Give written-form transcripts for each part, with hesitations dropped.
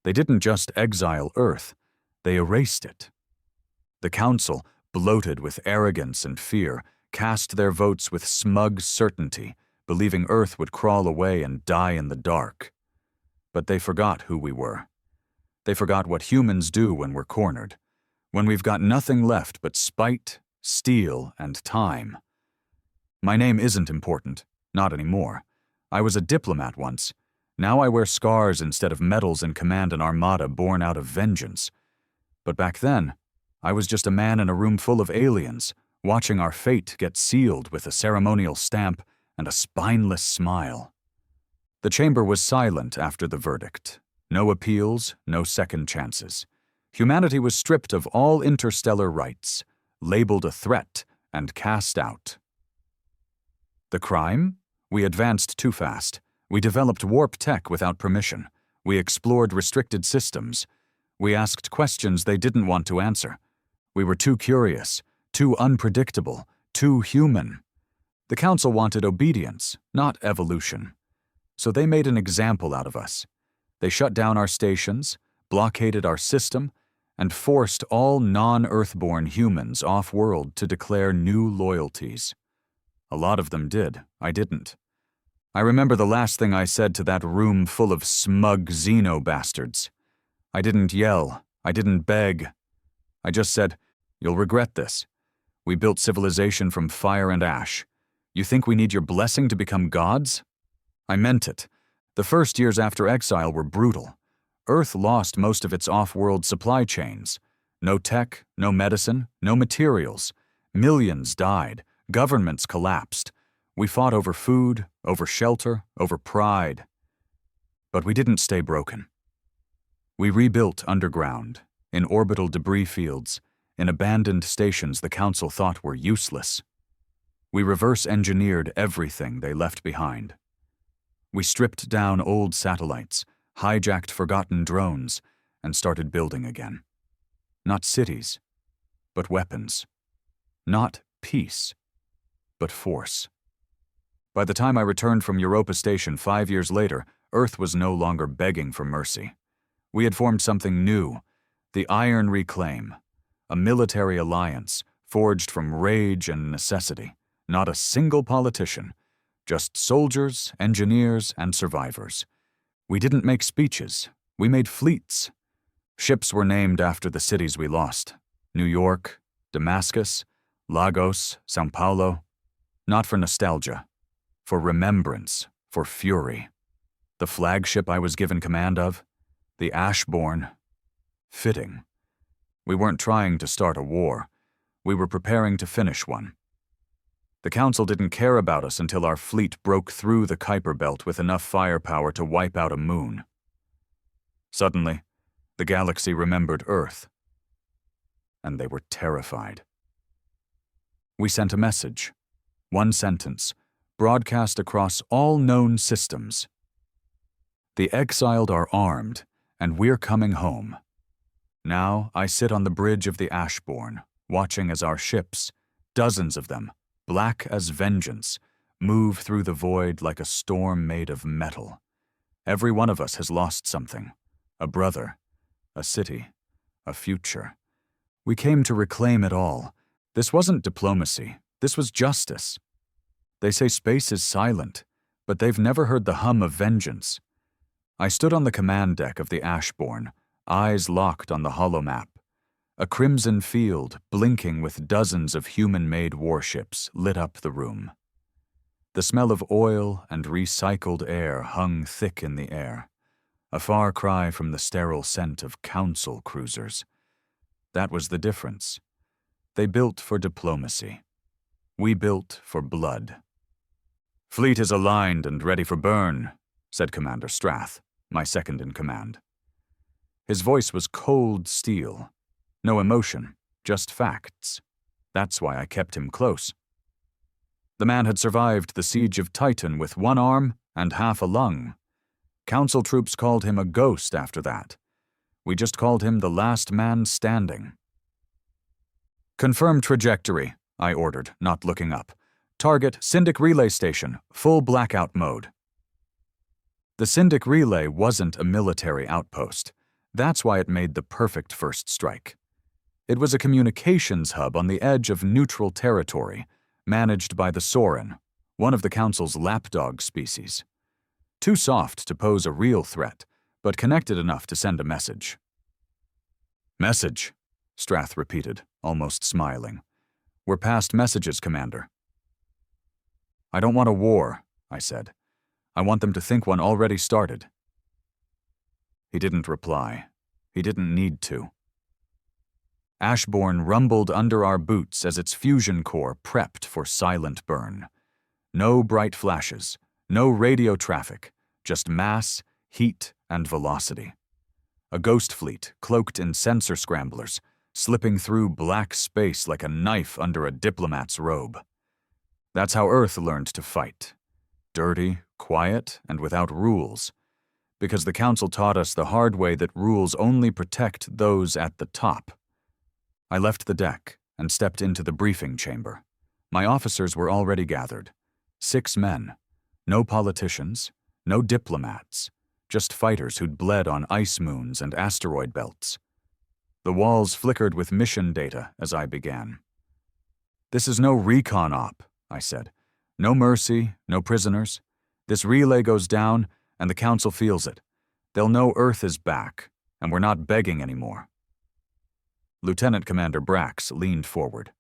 They didn't just exile Earth, they erased it. The Council, bloated with arrogance and fear, cast their votes with smug certainty, believing Earth would crawl away and die in the dark. But they forgot who we were. They forgot what humans do when we're cornered, when we've got nothing left but spite, steel, and time. My name isn't important, not anymore. I was a diplomat once. Now I wear scars instead of medals and command an armada born out of vengeance. But back then, I was just a man in a room full of aliens, watching our fate get sealed with a ceremonial stamp and a spineless smile. The chamber was silent after the verdict. No appeals, no second chances. Humanity was stripped of all interstellar rights, labeled a threat, and cast out. The crime? We advanced too fast. We developed warp tech without permission. We explored restricted systems. We asked questions they didn't want to answer. We were too curious, too unpredictable, too human. The Council wanted obedience, not evolution. So they made an example out of us. They shut down our stations, blockaded our system, and forced all non-Earthborn humans off-world to declare new loyalties. A lot of them did. I didn't. I remember the last thing I said to that room full of smug xeno-bastards. I didn't yell. I didn't beg. I just said, "You'll regret this. We built civilization from fire and ash. You think we need your blessing to become gods?" I meant it. The first years after exile were brutal. Earth lost most of its off-world supply chains. No tech, no medicine, no materials. Millions died. Governments collapsed. We fought over food, over shelter, over pride. But we didn't stay broken. We rebuilt underground, in orbital debris fields, in abandoned stations the Council thought were useless. We reverse-engineered everything they left behind. We stripped down old satellites, hijacked forgotten drones, and started building again. Not cities, but weapons. Not peace, but force. By the time I returned from Europa Station 5 years later, Earth was no longer begging for mercy. We had formed something new, the Iron Reclaim, a military alliance forged from rage and necessity. Not a single politician, just soldiers, engineers, and survivors. We didn't make speeches, we made fleets. Ships were named after the cities we lost. New York, Damascus, Lagos, São Paulo. Not for nostalgia, for remembrance, for fury. The flagship I was given command of, the Ashborn. Fitting. We weren't trying to start a war. We were preparing to finish one. The Council didn't care about us until our fleet broke through the Kuiper Belt with enough firepower to wipe out a moon. Suddenly, the galaxy remembered Earth, and they were terrified. We sent a message, one sentence, broadcast across all known systems. The exiled are armed, and we're coming home. Now I sit on the bridge of the Ashborn, watching as our ships, dozens of them, black as vengeance, move through the void like a storm made of metal. Every one of us has lost something. A brother, a city, a future. We came to reclaim it all. This wasn't diplomacy. This was justice. They say space is silent, but they've never heard the hum of vengeance. I stood on the command deck of the Ashborn, eyes locked on the holomap. A crimson field, blinking with dozens of human-made warships, lit up the room. The smell of oil and recycled air hung thick in the air, a far cry from the sterile scent of Council cruisers. That was the difference. They built for diplomacy. We built for blood. "Fleet is aligned and ready for burn," said Commander Strath, my second-in-command. His voice was cold steel. No emotion, just facts. That's why I kept him close. The man had survived the siege of Titan with one arm and half a lung. Council troops called him a ghost after that. We just called him the last man standing. "Confirm trajectory," I ordered, not looking up. "Target Syndic Relay Station, full blackout mode." The Syndic Relay wasn't a military outpost. That's why it made the perfect first strike. It was a communications hub on the edge of neutral territory, managed by the Sorin, one of the Council's lapdog species. Too soft to pose a real threat, but connected enough to send a message. "Message," Strath repeated, almost smiling. "We're past messages, Commander." "I don't want a war," I said. "I want them to think one already started." He didn't reply. He didn't need to. Ashbourne rumbled under our boots as its fusion core prepped for silent burn. No bright flashes, no radio traffic, just mass, heat, and velocity. A ghost fleet cloaked in sensor scramblers, slipping through black space like a knife under a diplomat's robe. That's how Earth learned to fight. Dirty, quiet, and without rules. Because the Council taught us the hard way that rules only protect those at the top. I left the deck and stepped into the briefing chamber. My officers were already gathered. 6 men. No politicians, no diplomats, just fighters who'd bled on ice moons and asteroid belts. The walls flickered with mission data as I began. "This is no recon op," I said. "No mercy, no prisoners. This relay goes down, and the Council feels it. They'll know Earth is back, and we're not begging anymore." Lieutenant Commander Brax leaned forward.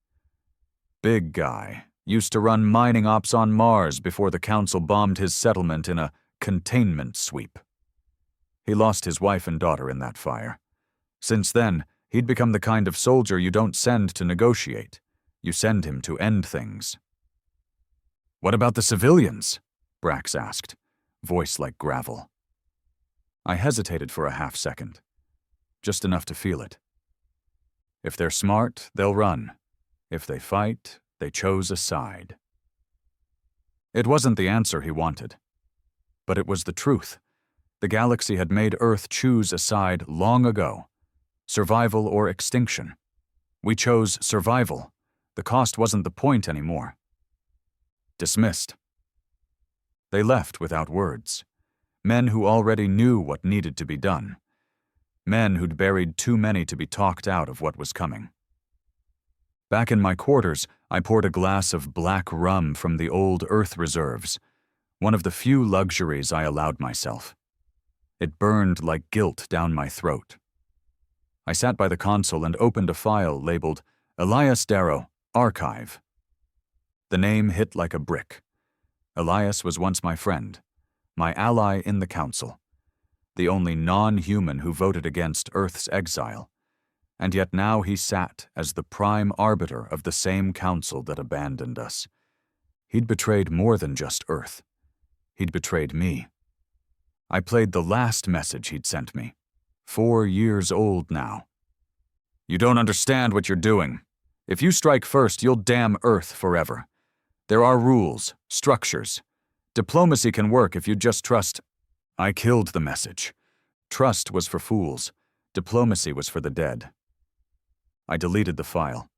"Big guy. Used to run mining ops on Mars before the Council bombed his settlement in a containment sweep. He lost his wife and daughter in that fire. Since then, he'd become the kind of soldier you don't send to negotiate. You send him to end things." "What about the civilians?" Brax asked, voice like gravel. I hesitated for a half-second, just enough to feel it. If they're smart, they'll run. If they fight, they chose a side. It wasn't the answer he wanted, but it was the truth. The galaxy had made Earth choose a side long ago. Survival or extinction. We chose survival. The cost wasn't the point anymore. Dismissed. They left without words. Men who already knew what needed to be done. Men who'd buried too many to be talked out of what was coming. Back in my quarters, I poured a glass of black rum from the old Earth reserves, one of the few luxuries I allowed myself. It burned like guilt down my throat. I sat by the console and opened a file labeled Elias Darrow, Archive. The name hit like a brick. Elias was once my friend, my ally in the Council, the only non-human who voted against Earth's exile, and yet now he sat as the prime arbiter of the same Council that abandoned us. He'd betrayed more than just Earth. He'd betrayed me. I played the last message he'd sent me, 4 years old now. "You don't understand what you're doing. If you strike first, you'll damn Earth forever. There are rules, structures. Diplomacy can work if you just trust." I killed the message. Trust was for fools. Diplomacy was for the dead. I deleted the file.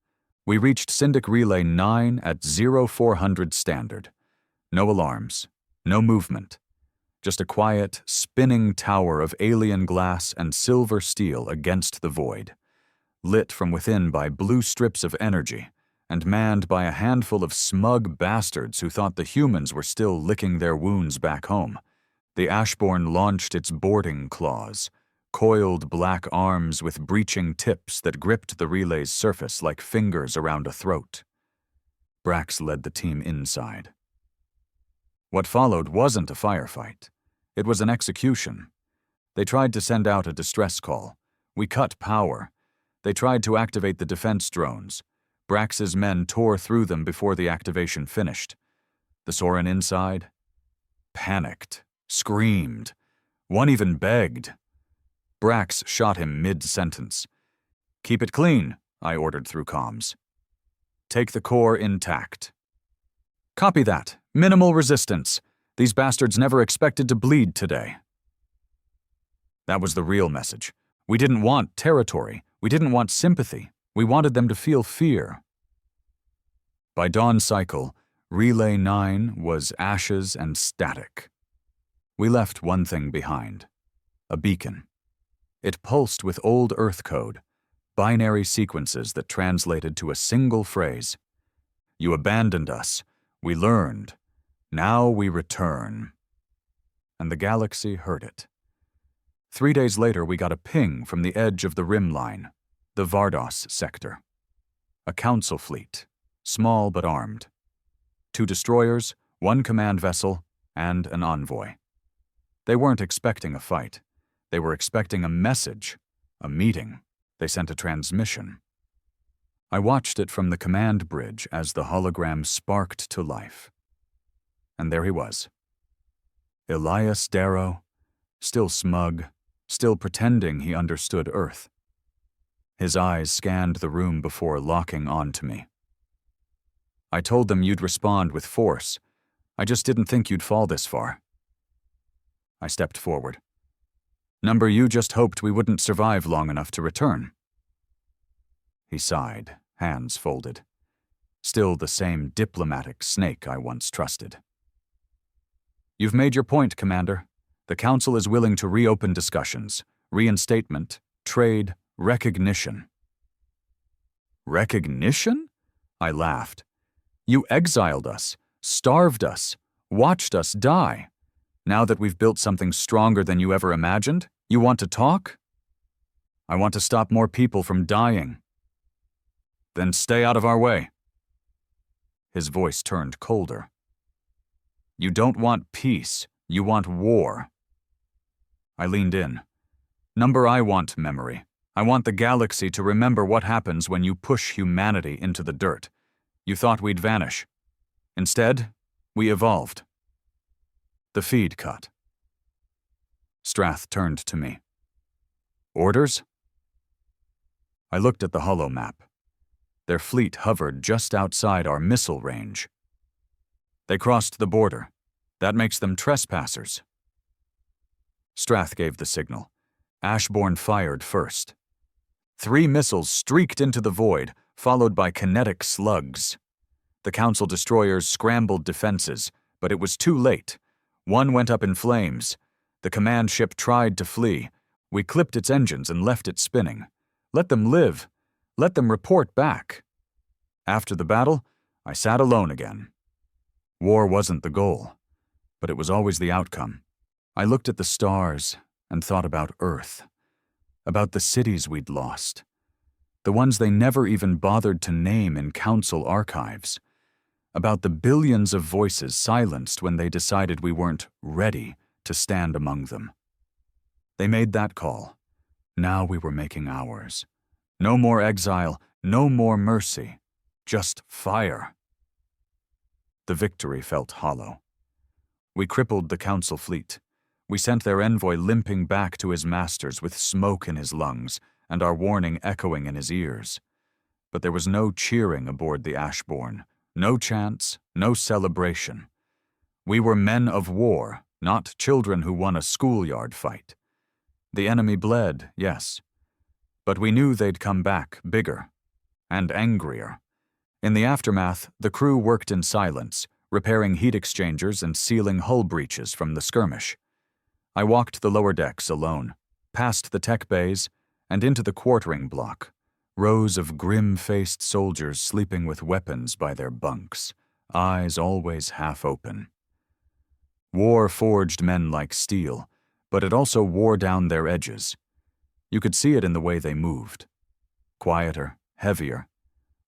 We reached Syndic Relay 9 at 0400 standard. No alarms, no movement. Just a quiet, spinning tower of alien glass and silver steel against the void, lit from within by blue strips of energy, and manned by a handful of smug bastards who thought the humans were still licking their wounds back home. The Ashbourne launched its boarding claws, coiled black arms with breaching tips that gripped the relay's surface like fingers around a throat. Brax led the team inside. What followed wasn't a firefight. It was an execution. They tried to send out a distress call. We cut power. They tried to activate the defense drones. Brax's men tore through them before the activation finished. The Sorin inside panicked, screamed. One even begged. Brax shot him mid-sentence. "Keep it clean," I ordered through comms. "Take the core intact." "Copy that. Minimal resistance. These bastards never expected to bleed today." That was the real message. We didn't want territory. We didn't want sympathy. We wanted them to feel fear. By dawn cycle, Relay 9 was ashes and static. We left one thing behind. A beacon. It pulsed with old Earth code, binary sequences that translated to a single phrase. You abandoned us. We learned. Now we return. And the galaxy heard it. 3 days later, we got a ping from the edge of the rim line, the Vardos sector. A council fleet, small but armed. 2 destroyers, 1 command vessel, and an envoy. They weren't expecting a fight. They were expecting a message, a meeting. They sent a transmission. I watched it from the command bridge as the hologram sparked to life. And there he was. Elias Darrow, still smug, still pretending he understood Earth. His eyes scanned the room before locking onto me. I told them you'd respond with force. I just didn't think you'd fall this far. I stepped forward. Number, you just hoped we wouldn't survive long enough to return. He sighed, hands folded. Still the same diplomatic snake I once trusted. You've made your point, Commander. The Council is willing to reopen discussions, reinstatement, trade, recognition. Recognition? I laughed. You exiled us, starved us, watched us die. Now that we've built something stronger than you ever imagined, you want to talk? I want to stop more people from dying. Then stay out of our way. His voice turned colder. You don't want peace, you want war. I leaned in. Number, I want memory. I want the galaxy to remember what happens when you push humanity into the dirt. You thought we'd vanish. Instead, we evolved. The feed cut. Strath turned to me. Orders? I looked at the holo map. Their fleet hovered just outside our missile range. They crossed the border. That makes them trespassers. Strath gave the signal. Ashbourne fired first. 3 missiles streaked into the void, followed by kinetic slugs. The Council destroyers scrambled defenses, but it was too late. 1 went up in flames. The command ship tried to flee. We clipped its engines and left it spinning. Let them live. Let them report back. After the battle, I sat alone again. War wasn't the goal, but it was always the outcome. I looked at the stars and thought about Earth, about the cities we'd lost, the ones they never even bothered to name in Council archives, about the billions of voices silenced when they decided we weren't ready to stand among them. They made that call. Now we were making ours. No more exile, no more mercy, just fire. The victory felt hollow. We crippled the Council fleet. We sent their envoy limping back to his masters with smoke in his lungs and our warning echoing in his ears. But there was no cheering aboard the Ashbourne, no chants, no celebration. We were men of war, not children who won a schoolyard fight. The enemy bled, yes, but we knew they'd come back bigger and angrier. In the aftermath, the crew worked in silence, repairing heat exchangers and sealing hull breaches from the skirmish. I walked the lower decks alone, past the tech bays, and into the quartering block, rows of grim-faced soldiers sleeping with weapons by their bunks, eyes always half open. War forged men like steel, but it also wore down their edges. You could see it in the way they moved. Quieter, heavier,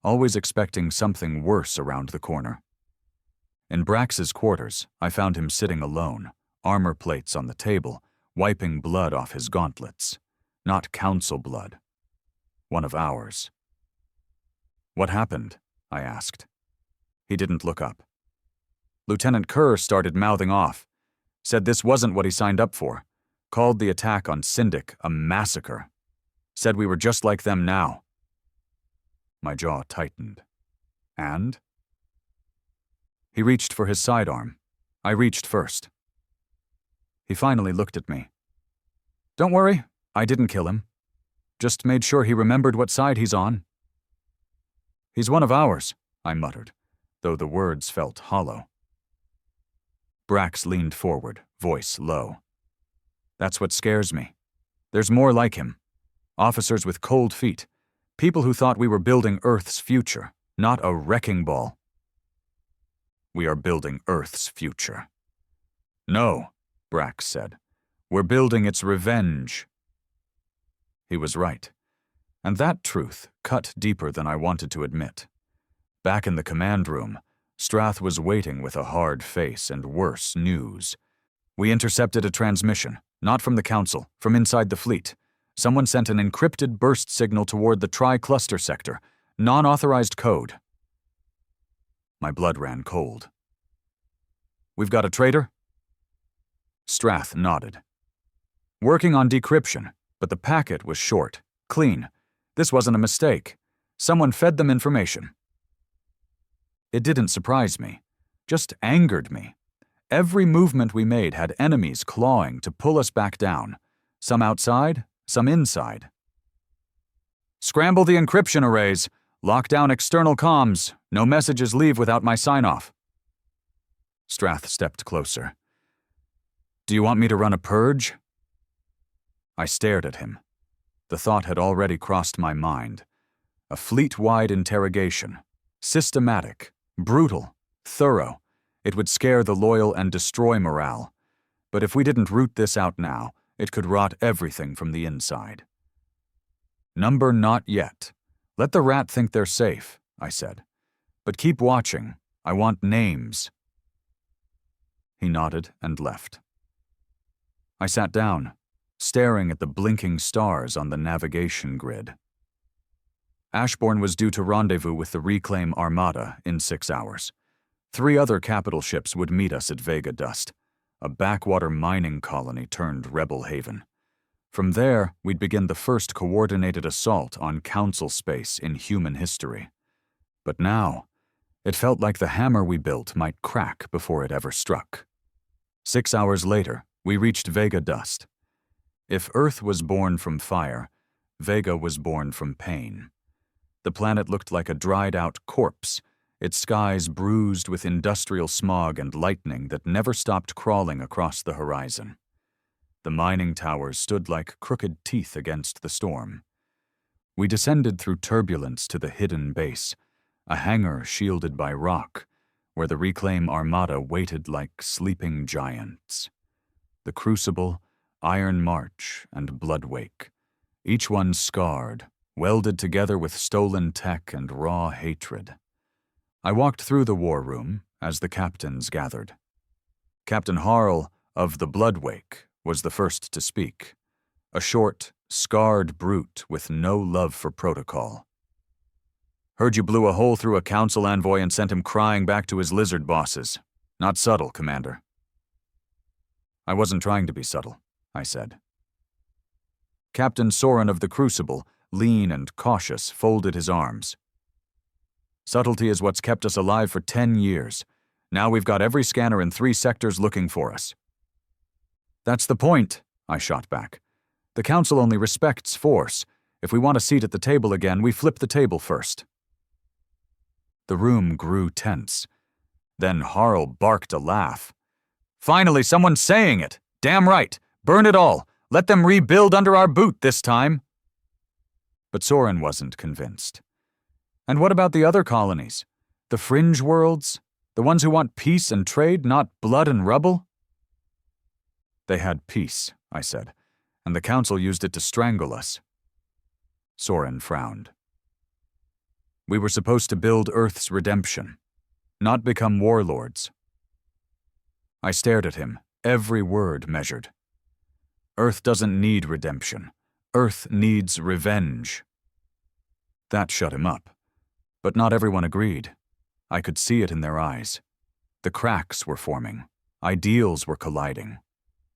always expecting something worse around the corner. In Brax's quarters, I found him sitting alone, armor plates on the table, wiping blood off his gauntlets. Not Council blood. One of ours. What happened? I asked. He didn't look up. Lieutenant Kerr started mouthing off, said this wasn't what he signed up for, called the attack on Syndic a massacre, said we were just like them now. My jaw tightened. And? He reached for his sidearm. I reached first. He finally looked at me. Don't worry, I didn't kill him. Just made sure he remembered what side he's on. He's one of ours, I muttered, though the words felt hollow. Brax leaned forward, voice low. That's what scares me. There's more like him. Officers with cold feet. People who thought we were building Earth's future, not a wrecking ball. We are building Earth's future. No, Brax said. We're building its revenge. He was right. And that truth cut deeper than I wanted to admit. Back in the command room, Strath was waiting with a hard face and worse news. We intercepted a transmission, not from the Council, from inside the fleet. Someone sent an encrypted burst signal toward the Tri-Cluster sector, non-authorized code. My blood ran cold. We've got a traitor? Strath nodded. Working on decryption, but the packet was short, clean. This wasn't a mistake. Someone fed them information. It didn't surprise me, just angered me. Every movement we made had enemies clawing to pull us back down, some outside, some inside. Scramble the encryption arrays, lock down external comms, no messages leave without my sign-off. Strath stepped closer. Do you want me to run a purge? I stared at him. The thought had already crossed my mind. A fleet-wide interrogation. Systematic, brutal, thorough. It would scare the loyal and destroy morale. But if we didn't root this out now, it could rot everything from the inside. Number not yet. Let the rat think they're safe, I said. But keep watching. I want names. He nodded and left. I sat down, staring at the blinking stars on the navigation grid. Ashbourne was due to rendezvous with the Reclaim Armada in 6 hours. 3 other capital ships would meet us at Vega Dust, a backwater mining colony turned rebel haven. From there, we'd begin the first coordinated assault on Council space in human history. But now, it felt like the hammer we built might crack before it ever struck. 6 hours later, we reached Vega Dust. If Earth was born from fire, Vega was born from pain. The planet looked like a dried-out corpse, its skies bruised with industrial smog and lightning that never stopped crawling across the horizon. The mining towers stood like crooked teeth against the storm. We descended through turbulence to the hidden base, a hangar shielded by rock, where the Reclaim Armada waited like sleeping giants. The Crucible, Iron March, and Bloodwake, each one scarred, welded together with stolen tech and raw hatred. I walked through the war room as the captains gathered. Captain Harl of the Bloodwake was the first to speak, a short, scarred brute with no love for protocol. Heard you blew a hole through a council envoy and sent him crying back to his lizard bosses. Not subtle, Commander. I wasn't trying to be subtle, I said. Captain Soren of the Crucible, lean and cautious, folded his arms. Subtlety is what's kept us alive for 10 years. Now we've got every scanner in 3 sectors looking for us. That's the point, I shot back. The Council only respects force. If we want a seat at the table again, we flip the table first. The room grew tense. Then Harl barked a laugh. Finally, someone's saying it. Damn right. Burn it all. Let them rebuild under our boot this time. But Soren wasn't convinced. And what about the other colonies? The fringe worlds? The ones who want peace and trade, not blood and rubble? They had peace, I said, and the Council used it to strangle us. Soren frowned. We were supposed to build Earth's redemption, not become warlords. I stared at him, every word measured. Earth doesn't need redemption. Earth needs revenge. That shut him up. But not everyone agreed. I could see it in their eyes. The cracks were forming. Ideals were colliding.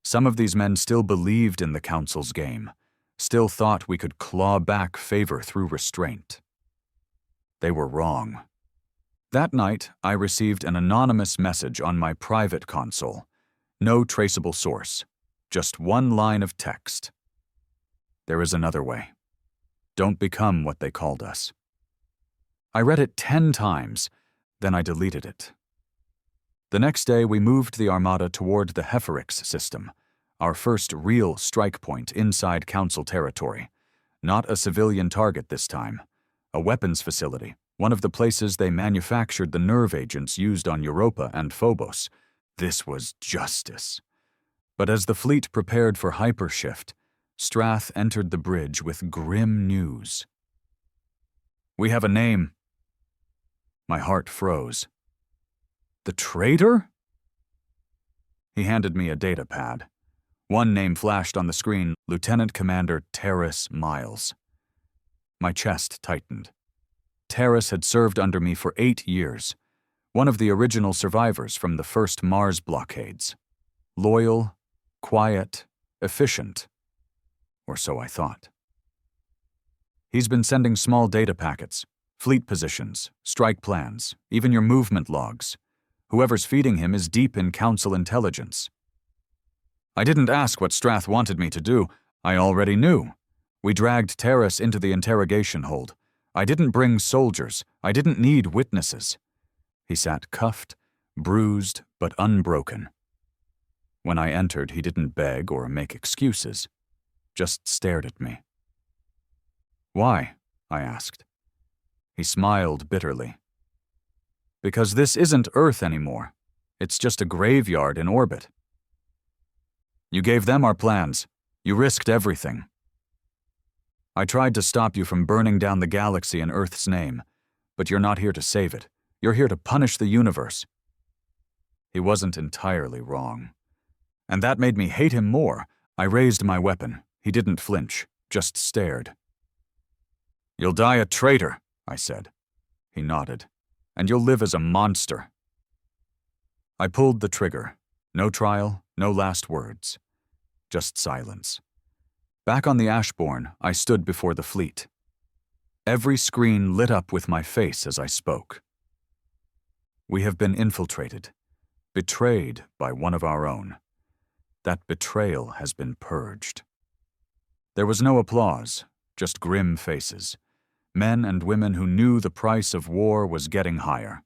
Some of these men still believed in the Council's game, still thought we could claw back favor through restraint. They were wrong. That night, I received an anonymous message on my private console. No traceable source. Just one line of text. There is another way. Don't become what they called us. I read it 10 times, then I deleted it. The next day, we moved the Armada toward the Heferix system, our first real strike point inside Council territory. Not a civilian target this time. A weapons facility, one of the places they manufactured the nerve agents used on Europa and Phobos. This was justice. But as the fleet prepared for hypershift, Strath entered the bridge with grim news. "We have a name." My heart froze. "The traitor?" He handed me a data pad. One name flashed on the screen, Lieutenant Commander Terrace Miles. My chest tightened. Terrace had served under me for 8 years, one of the original survivors from the first Mars blockades. Loyal, quiet, efficient. Or so I thought. He's been sending small data packets, fleet positions, strike plans, even your movement logs. Whoever's feeding him is deep in Council intelligence. I didn't ask what Strath wanted me to do. I already knew. We dragged Terrace into the interrogation hold. I didn't bring soldiers. I didn't need witnesses. He sat cuffed, bruised, but unbroken. When I entered, he didn't beg or make excuses, just stared at me. "Why?" I asked. He smiled bitterly. "Because this isn't Earth anymore. It's just a graveyard in orbit. You gave them our plans. You risked everything. I tried to stop you from burning down the galaxy in Earth's name, but you're not here to save it. You're here to punish the universe." He wasn't entirely wrong. And that made me hate him more. I raised my weapon. He didn't flinch, just stared. "You'll die a traitor," I said. He nodded. "And you'll live as a monster." I pulled the trigger. No trial, no last words. Just silence. Back on the Ashbourne, I stood before the fleet. Every screen lit up with my face as I spoke. We have been infiltrated, betrayed by one of our own. That betrayal has been purged. There was no applause, just grim faces. Men and women who knew the price of war was getting higher.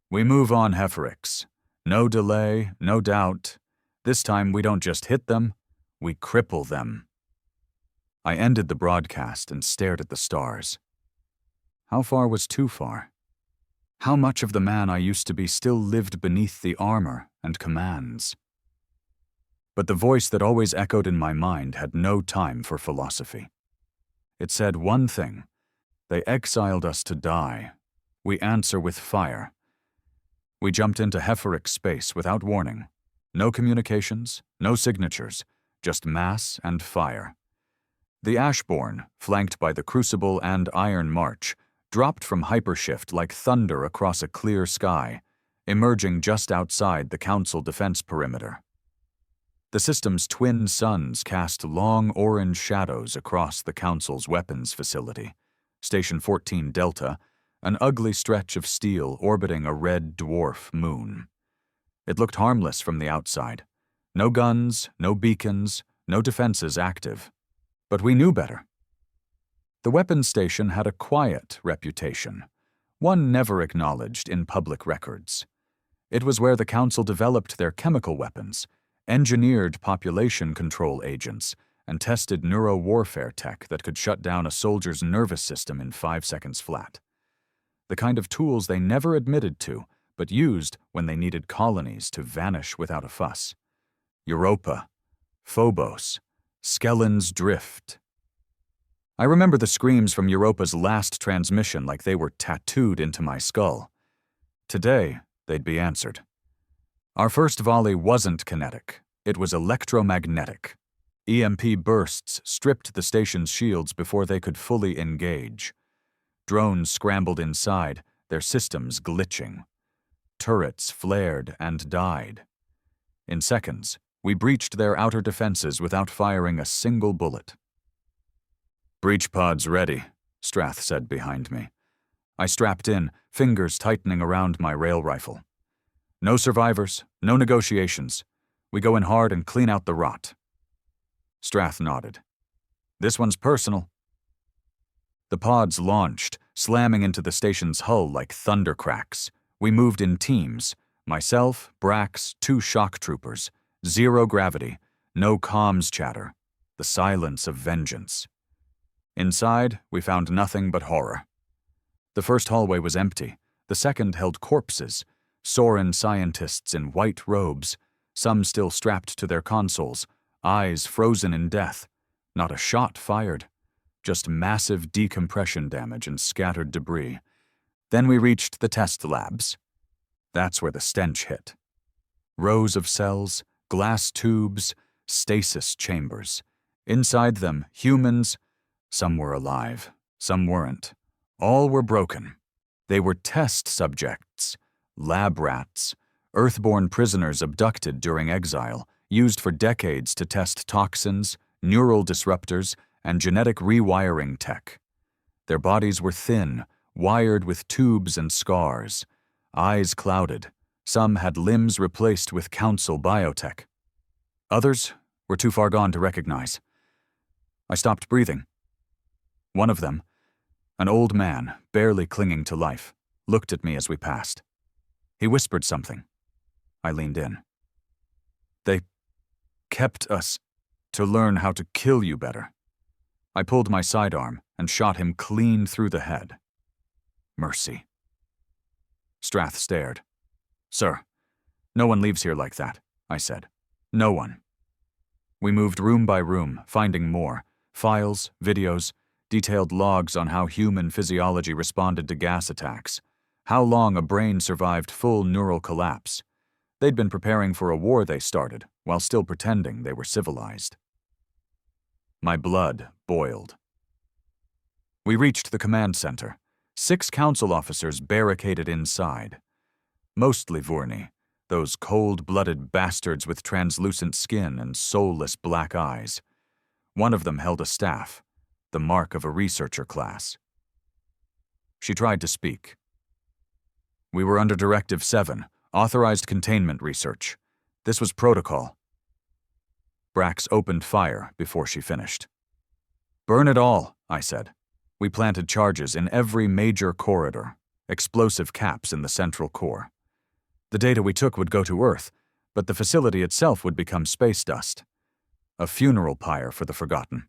"We move on, Heferix. No delay, no doubt. This time we don't just hit them, we cripple them." I ended the broadcast and stared at the stars. How far was too far? How much of the man I used to be still lived beneath the armor and commands? But the voice that always echoed in my mind had no time for philosophy. It said one thing: they exiled us to die. We answer with fire. We jumped into Heferix space without warning. No communications, no signatures, just mass and fire. The Ashbourne, flanked by the Crucible and Iron March, dropped from hypershift like thunder across a clear sky, emerging just outside the Council defense perimeter. The system's twin suns cast long orange shadows across the Council's weapons facility. Station 14 Delta, an ugly stretch of steel orbiting a red dwarf moon. It looked harmless from the outside. No guns, no beacons, no defenses active. But we knew better. The weapons station had a quiet reputation, one never acknowledged in public records. It was where the Council developed their chemical weapons, engineered population control agents, and tested neuro-warfare tech that could shut down a soldier's nervous system in 5 seconds flat. The kind of tools they never admitted to, but used when they needed colonies to vanish without a fuss. Europa, Phobos, Skellen's Drift. I remember the screams from Europa's last transmission like they were tattooed into my skull. Today, they'd be answered. Our first volley wasn't kinetic. It was electromagnetic. EMP bursts stripped the station's shields before they could fully engage. Drones scrambled inside, their systems glitching. Turrets flared and died. In seconds, we breached their outer defenses without firing a single bullet. "Breach pods ready," Strath said behind me. I strapped in, fingers tightening around my rail rifle. No survivors, no negotiations. We go in hard and clean out the rot. Strath nodded. "This one's personal." The pods launched, slamming into the station's hull like thunder cracks. We moved in teams. Myself, Brax, 2 shock troopers. Zero gravity, no comms chatter, the silence of vengeance. Inside, we found nothing but horror. The first hallway was empty. The second held corpses, Sorin scientists in white robes, some still strapped to their consoles, eyes frozen in death. Not a shot fired, just massive decompression damage and scattered debris. Then we reached the test labs. That's where the stench hit. Rows of cells, glass tubes, stasis chambers. Inside them, humans. Some were alive, some weren't. All were broken. They were test subjects, lab rats, Earthborn prisoners abducted during exile, used for decades to test toxins, neural disruptors, and genetic rewiring tech. Their bodies were thin, wired with tubes and scars, eyes clouded. Some had limbs replaced with council biotech. Others were too far gone to recognize. I stopped breathing. One of them, an old man, barely clinging to life, looked at me as we passed. He whispered something. I leaned in. They kept us to learn how to kill you better. I pulled my sidearm and shot him clean through the head. Mercy. Strath stared. Sir, no one leaves here like that, I said. No one. We moved room by room, finding more. Files, videos, detailed logs on how human physiology responded to gas attacks, how long a brain survived full neural collapse. They'd been preparing for a war they started, while still pretending they were civilized. My blood boiled. We reached the command center. 6 council officers barricaded inside. Mostly Vurni, those cold-blooded bastards with translucent skin and soulless black eyes. One of them held a staff, the mark of a researcher class. She tried to speak. We were under Directive 7, authorized containment research. This was protocol. Brax opened fire before she finished. Burn it all, I said. We planted charges in every major corridor, explosive caps in the central core. The data we took would go to Earth, but the facility itself would become space dust. A funeral pyre for the forgotten.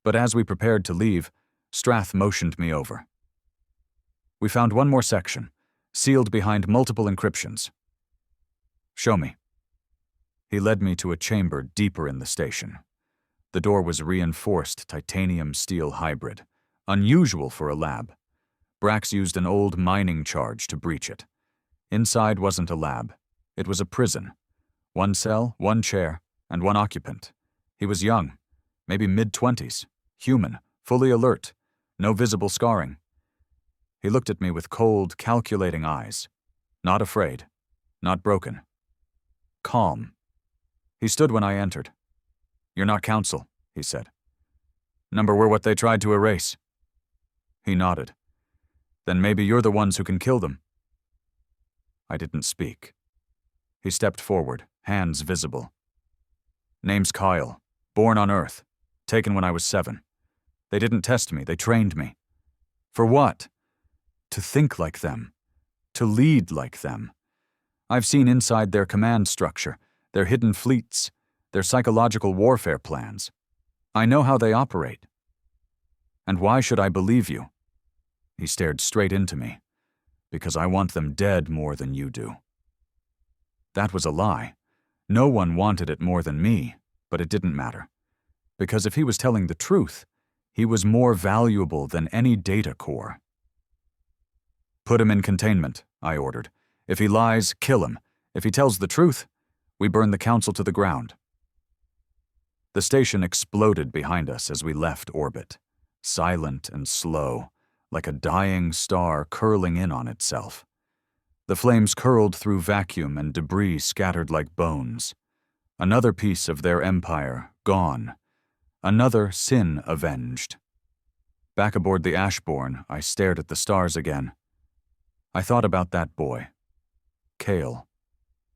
But as we prepared to leave, Strath motioned me over. We found one more section, sealed behind multiple encryptions. Show me. He led me to a chamber deeper in the station. The door was reinforced titanium steel hybrid, unusual for a lab. Brax used an old mining charge to breach it. Inside wasn't a lab. It was a prison. 1 cell, 1 chair, and 1 occupant. He was young, maybe mid-20s, human, fully alert, no visible scarring. He looked at me with cold, calculating eyes. Not afraid, not broken. Calm. He stood when I entered. You're not council, he said. Number were what they tried to erase. He nodded. Then maybe you're the ones who can kill them. I didn't speak. He stepped forward, hands visible. Name's Kyle, born on Earth, taken when I was 7. They didn't test me, they trained me. For what? To think like them. To lead like them. I've seen inside their command structure, their hidden fleets, their psychological warfare plans. I know how they operate. And why should I believe you? He stared straight into me. Because I want them dead more than you do. That was a lie. No one wanted it more than me, but it didn't matter. Because if he was telling the truth, he was more valuable than any data core. Put him in containment, I ordered. If he lies, kill him. If he tells the truth, we burn the council to the ground. The station exploded behind us as we left orbit, silent and slow, like a dying star curling in on itself. The flames curled through vacuum and debris scattered like bones. Another piece of their empire gone. Another sin avenged. Back aboard the Ashbourne, I stared at the stars again. I thought about that boy. Kale.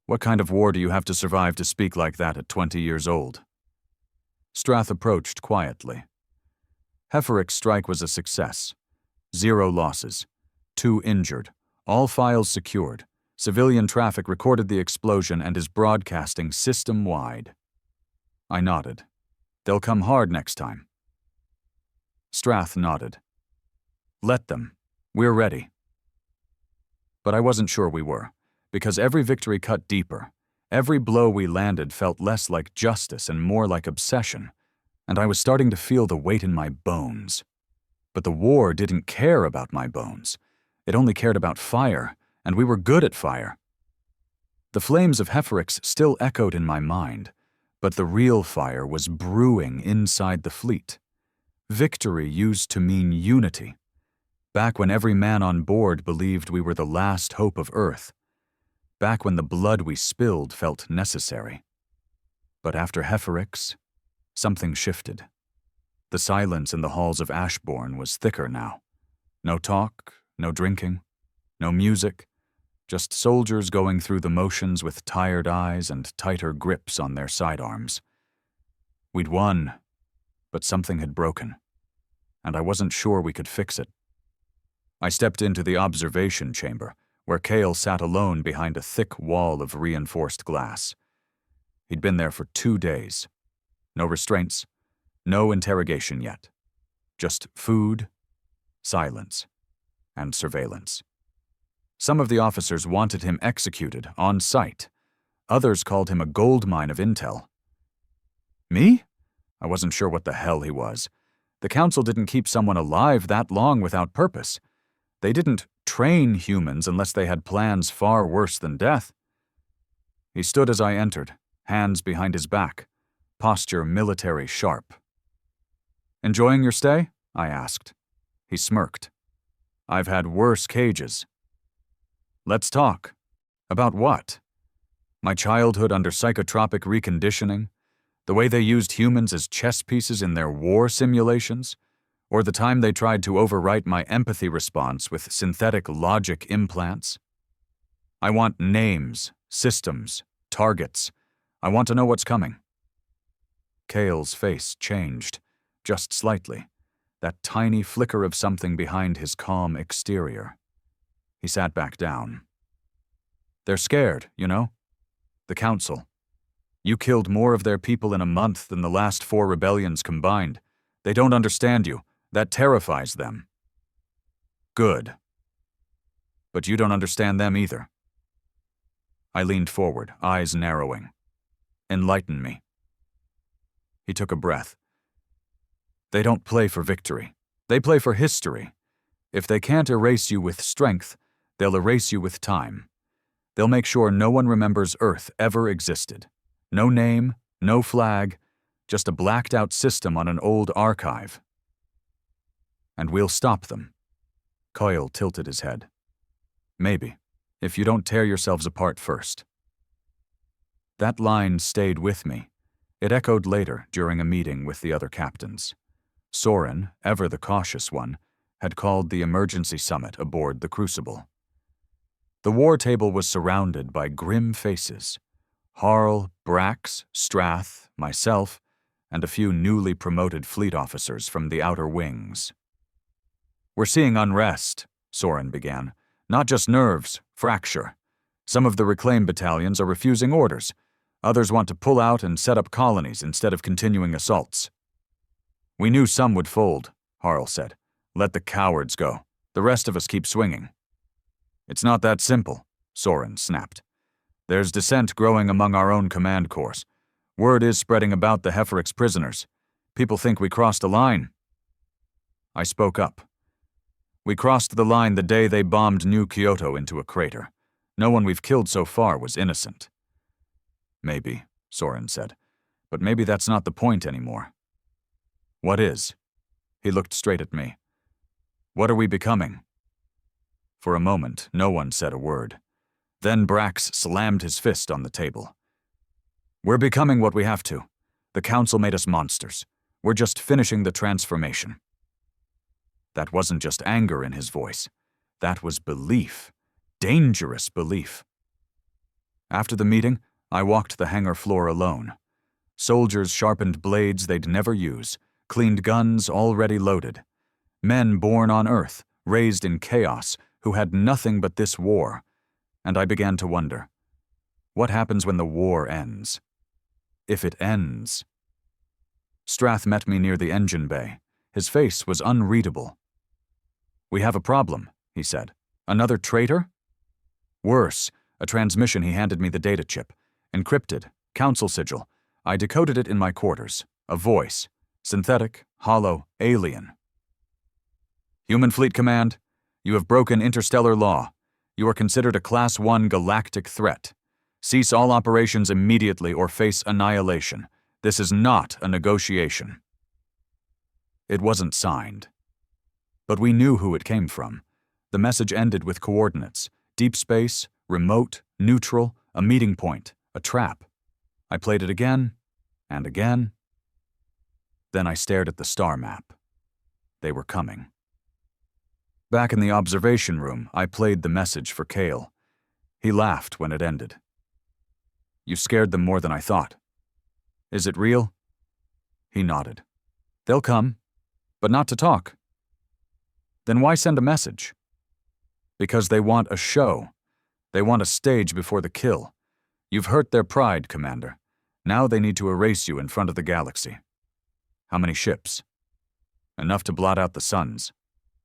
What kind of war do you have to survive to speak like that at 20 years old? Strath approached quietly. Heferix's strike was a success. 0 losses. 2 injured. All files secured. Civilian traffic recorded the explosion and is broadcasting system-wide. I nodded. They'll come hard next time. Strath nodded. Let them. We're ready. But I wasn't sure we were, because every victory cut deeper. Every blow we landed felt less like justice and more like obsession, and I was starting to feel the weight in my bones. But the war didn't care about my bones. It only cared about fire, and we were good at fire. The flames of Heferix still echoed in my mind, but the real fire was brewing inside the fleet. Victory used to mean unity. Back when every man on board believed we were the last hope of Earth. Back when the blood we spilled felt necessary. But after Heferix, something shifted. The silence in the halls of Ashbourne was thicker now. No talk, no drinking, no music, just soldiers going through the motions with tired eyes and tighter grips on their sidearms. We'd won, but something had broken, and I wasn't sure we could fix it. I stepped into the observation chamber, where Cale sat alone behind a thick wall of reinforced glass. He'd been there for 2 days. No restraints, no interrogation yet. Just food, silence, and surveillance. Some of the officers wanted him executed on sight. Others called him a goldmine of intel. Me? I wasn't sure what the hell he was. The council didn't keep someone alive that long without purpose. They didn't train humans unless they had plans far worse than death. He stood as I entered, hands behind his back, posture military sharp. Enjoying your stay? I asked. He smirked. I've had worse cages. Let's talk. About what? My childhood under psychotropic reconditioning? The way they used humans as chess pieces in their war simulations? Or the time they tried to overwrite my empathy response with synthetic logic implants? I want names, systems, targets. I want to know what's coming. Cale's face changed, just slightly, that tiny flicker of something behind his calm exterior. He sat back down. They're scared, you know? The council. You killed more of their people in a month than the last 4 rebellions combined. They don't understand you. That terrifies them. Good. But you don't understand them either. I leaned forward, eyes narrowing. Enlighten me. He took a breath. They don't play for victory. They play for history. If they can't erase you with strength, they'll erase you with time. They'll make sure no one remembers Earth ever existed. No name, no flag, just a blacked-out system on an old archive. And we'll stop them. Coyle tilted his head. Maybe, if you don't tear yourselves apart first. That line stayed with me. It echoed later during a meeting with the other captains. Soren, ever the cautious one, had called the emergency summit aboard the Crucible. The war table was surrounded by grim faces. Harl, Brax, Strath, myself, and a few newly promoted fleet officers from the outer wings. We're seeing unrest, Soren began. Not just nerves, fracture. Some of the reclaim battalions are refusing orders. Others want to pull out and set up colonies instead of continuing assaults. We knew some would fold, Harl said. Let the cowards go. The rest of us keep swinging. It's not that simple, Soren snapped. There's dissent growing among our own command corps. Word is spreading about the Heferix prisoners. People think we crossed a line. I spoke up. We crossed the line the day they bombed New Kyoto into a crater. No one we've killed so far was innocent. Maybe, Soren said, but maybe that's not the point anymore. What is? He looked straight at me. What are we becoming? For a moment, no one said a word. Then Brax slammed his fist on the table. We're becoming what we have to. The council made us monsters. We're just finishing the transformation. That wasn't just anger in his voice. That was belief. Dangerous belief. After the meeting, I walked the hangar floor alone. Soldiers sharpened blades they'd never use, cleaned guns already loaded. Men born on Earth, raised in chaos, who had nothing but this war. and I began to wonder, what happens when the war ends? If it ends. Strath met me near the engine bay. His face was unreadable. "We have a problem," he said. "Another traitor?" "Worse, a transmission." He handed me the data chip. Encrypted, council sigil. I decoded it in my quarters. A voice. Synthetic, hollow, alien. "Human Fleet Command, you have broken interstellar law. You are considered a Class 1 galactic threat. Cease all operations immediately or face annihilation. This is not a negotiation." It wasn't signed. But we knew who it came from. The message ended with coordinates: deep space, remote, neutral, a meeting point, a trap. I played it again, and again. Then I stared at the star map. They were coming. Back in the observation room, I played the message for Kale. He laughed when it ended. "You scared them more than I thought. Is it real?" He nodded. "They'll come, but not to talk." "Then why send a message?" "Because they want a show. They want a stage before the kill. You've hurt their pride, Commander. Now they need to erase you in front of the galaxy." "How many ships?" "Enough to blot out the suns."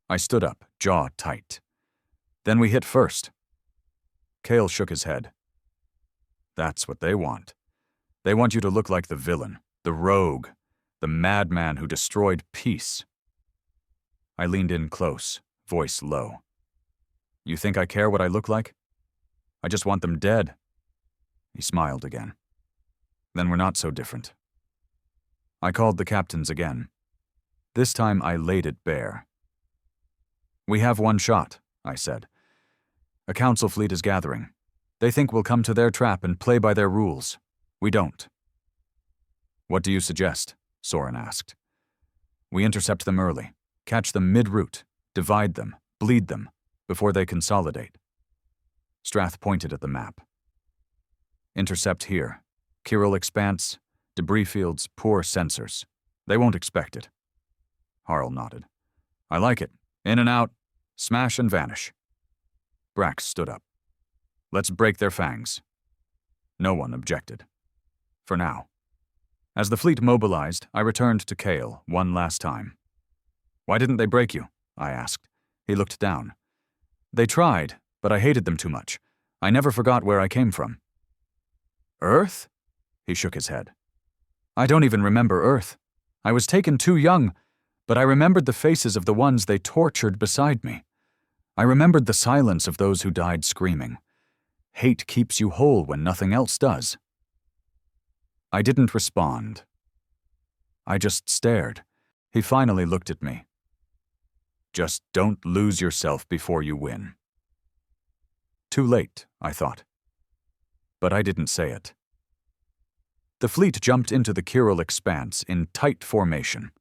I stood up, jaw tight. "Then we hit first." Kale shook his head. "That's what they want. They want you to look like the villain, the rogue, the madman who destroyed peace." I leaned in close, voice low. "You think I care what I look like? I just want them dead." He smiled again. "Then we're not so different." I called the captains again. This time I laid it bare. "We have one shot," I said. "A council fleet is gathering. They think we'll come to their trap and play by their rules. We don't." "What do you suggest?" Soren asked. "We intercept them early, catch them mid-route, divide them, bleed them, before they consolidate." Strath pointed at the map. "Intercept here. Kurill Expanse, debris fields, poor sensors. They won't expect it." Harl nodded. "I like it. In and out, smash and vanish." Brax stood up. "Let's break their fangs." No one objected. For now. As the fleet mobilized, I returned to Kale one last time. "Why didn't they break you?" I asked. He looked down. "They tried, but I hated them too much. I never forgot where I came from." "Earth?" He shook his head. "I don't even remember Earth. I was taken too young, but I remembered the faces of the ones they tortured beside me. I remembered the silence of those who died screaming. Hate keeps you whole when nothing else does." I didn't respond. I just stared. He finally looked at me. "Just don't lose yourself before you win." Too late, I thought. But I didn't say it. The fleet jumped into the Kurill Expanse in tight formation.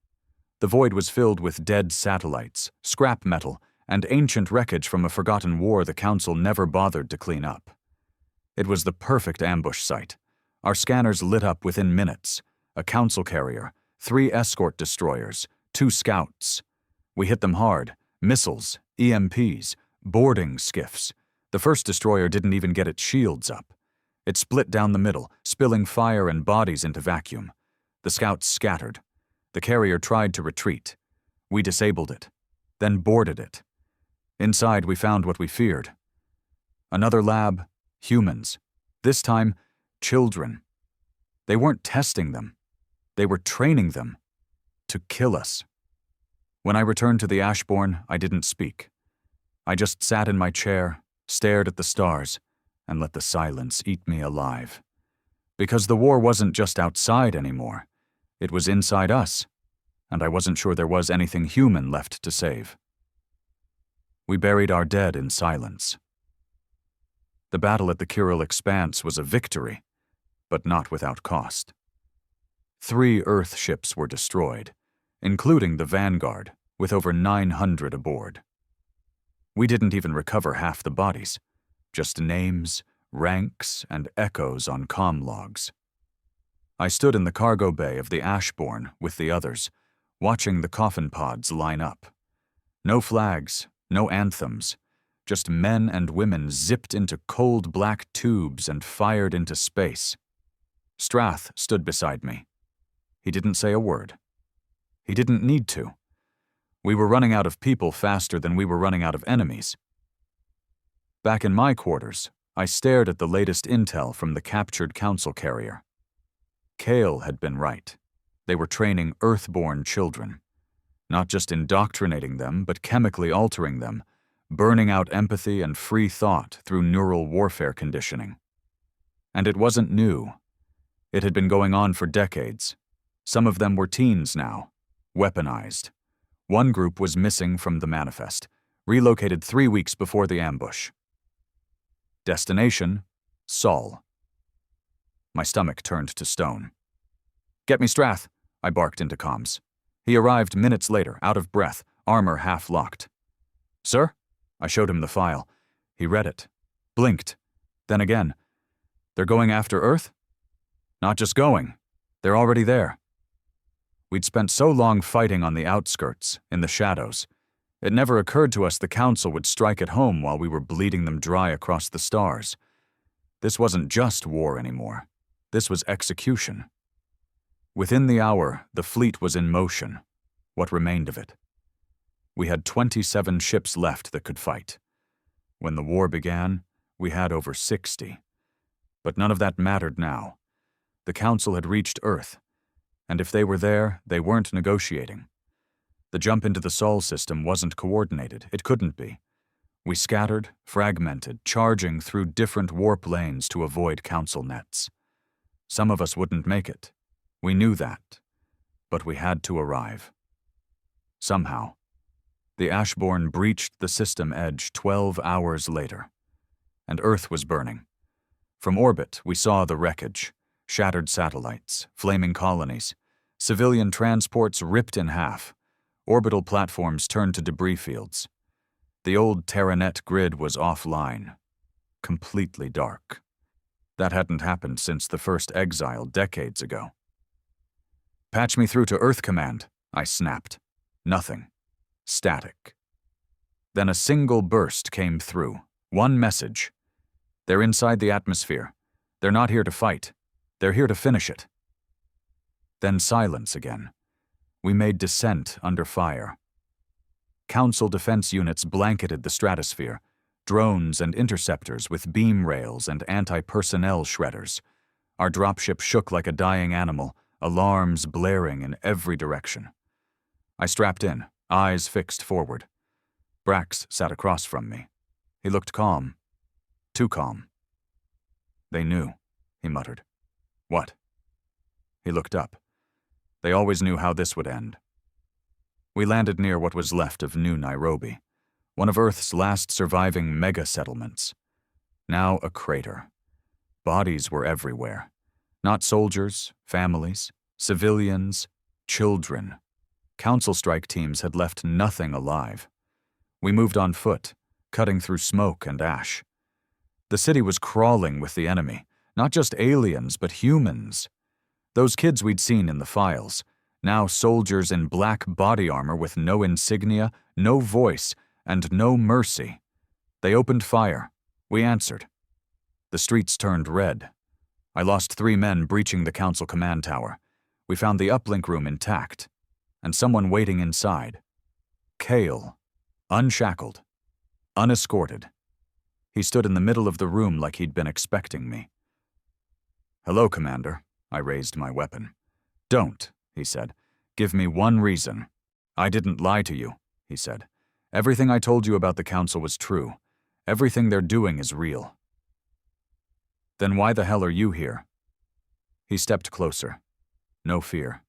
The void was filled with dead satellites, scrap metal, and ancient wreckage from a forgotten war the Council never bothered to clean up. It was the perfect ambush site. Our scanners lit up within minutes. A Council carrier, 3 escort destroyers, 2 scouts. We hit them hard. Missiles, EMPs, boarding skiffs. The first destroyer didn't even get its shields up. It split down the middle, spilling fire and bodies into vacuum. The scouts scattered. The carrier tried to retreat. We disabled it, then boarded it. Inside, we found what we feared. Another lab, humans. This time, children. They weren't testing them. They were training them to kill us. When I returned to the Ashbourne, I didn't speak. I just sat in my chair, stared at the stars, and let the silence eat me alive. Because the war wasn't just outside anymore. It was inside us, and I wasn't sure there was anything human left to save. We buried our dead in silence. The battle at the Kurill Expanse was a victory, but not without cost. 3 Earth ships were destroyed, including the Vanguard, with over 900 aboard. We didn't even recover half the bodies, just names, ranks, and echoes on comm logs. I stood in the cargo bay of the Ashbourne with the others, watching the coffin pods line up. No flags, no anthems, just men and women zipped into cold black tubes and fired into space. Strath stood beside me. He didn't say a word. He didn't need to. We were running out of people faster than we were running out of enemies. Back in my quarters, I stared at the latest intel from the captured council carrier. Kale had been right. They were training Earthborn children. Not just indoctrinating them, but chemically altering them, burning out empathy and free thought through neural warfare conditioning. And it wasn't new. It had been going on for decades. Some of them were teens now, weaponized. One group was missing from the manifest, relocated 3 weeks before the ambush. Destination, Sol. My stomach turned to stone. "Get me Strath," I barked into comms. He arrived minutes later, out of breath, armor half locked. "Sir?" I showed him the file. He read it, blinked, then again. "They're going after Earth?" "Not just going. They're already there." We'd spent so long fighting on the outskirts, in the shadows. It never occurred to us the Council would strike at home while we were bleeding them dry across the stars. This wasn't just war anymore. This was execution. Within the hour, the fleet was in motion, what remained of it. We had 27 ships left that could fight. When the war began, we had over 60. But none of that mattered now. The Council had reached Earth, and if they were there, they weren't negotiating. The jump into the Sol system wasn't coordinated. It couldn't be. We scattered, fragmented, charging through different warp lanes to avoid Council nets. Some of us wouldn't make it. We knew that. But we had to arrive. Somehow. The Ashborn breached the system edge 12 hours later. And Earth was burning. From orbit, we saw the wreckage. Shattered satellites, flaming colonies, civilian transports ripped in half, orbital platforms turned to debris fields. The old Terranet grid was offline, completely dark. That hadn't happened since the first Exile decades ago. "Patch me through to Earth Command," I snapped. Nothing. Static. Then a single burst came through. One message. "They're inside the atmosphere. They're not here to fight. They're here to finish it." Then silence again. We made descent under fire. Council defense units blanketed the stratosphere, drones and interceptors with beam rails and anti-personnel shredders. Our dropship shook like a dying animal, alarms blaring in every direction. I strapped in, eyes fixed forward. Brax sat across from me. He looked calm. Too calm. "They knew," he muttered. "What?" He looked up. They always knew how this would end. We landed near what was left of New Nairobi, one of Earth's last surviving mega-settlements. Now a crater. Bodies were everywhere. Not soldiers, families, civilians, children. Council strike teams had left nothing alive. We moved on foot, cutting through smoke and ash. The city was crawling with the enemy. Not just aliens, but humans. Those kids we'd seen in the files, now soldiers in black body armor with no insignia, no voice, and no mercy. They opened fire. We answered. The streets turned red. I lost 3 men breaching the Council command tower. We found the uplink room intact, and someone waiting inside. Kale, unshackled, unescorted. He stood in the middle of the room like he'd been expecting me. "Hello, Commander." I raised my weapon. "Don't," he said. "Give me one reason." "I didn't lie to you," he said. "Everything I told you about the Council was true. Everything they're doing is real." "Then why the hell are you here?" He stepped closer. No fear.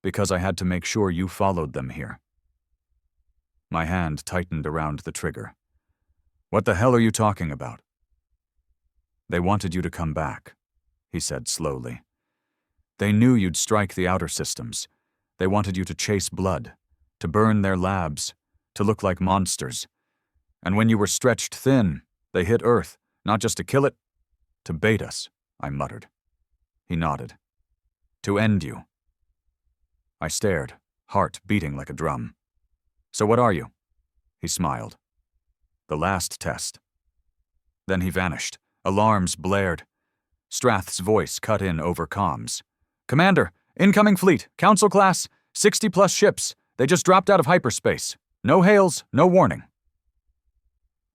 "Because I had to make sure you followed them here." My hand tightened around the trigger. "What the hell are you talking about?" "They wanted you to come back," he said slowly. "They knew you'd strike the outer systems. They wanted you to chase blood, to burn their labs, to look like monsters. And when you were stretched thin, they hit Earth, not just to kill it, to bait us," I muttered. He nodded. "To end you." I stared, heart beating like a drum. "So what are you?" He smiled. the last test. Then he vanished. Alarms blared. Strath's voice cut in over comms. "Commander, incoming fleet, Council class, 60-plus ships. They just dropped out of hyperspace. No hails, no warning."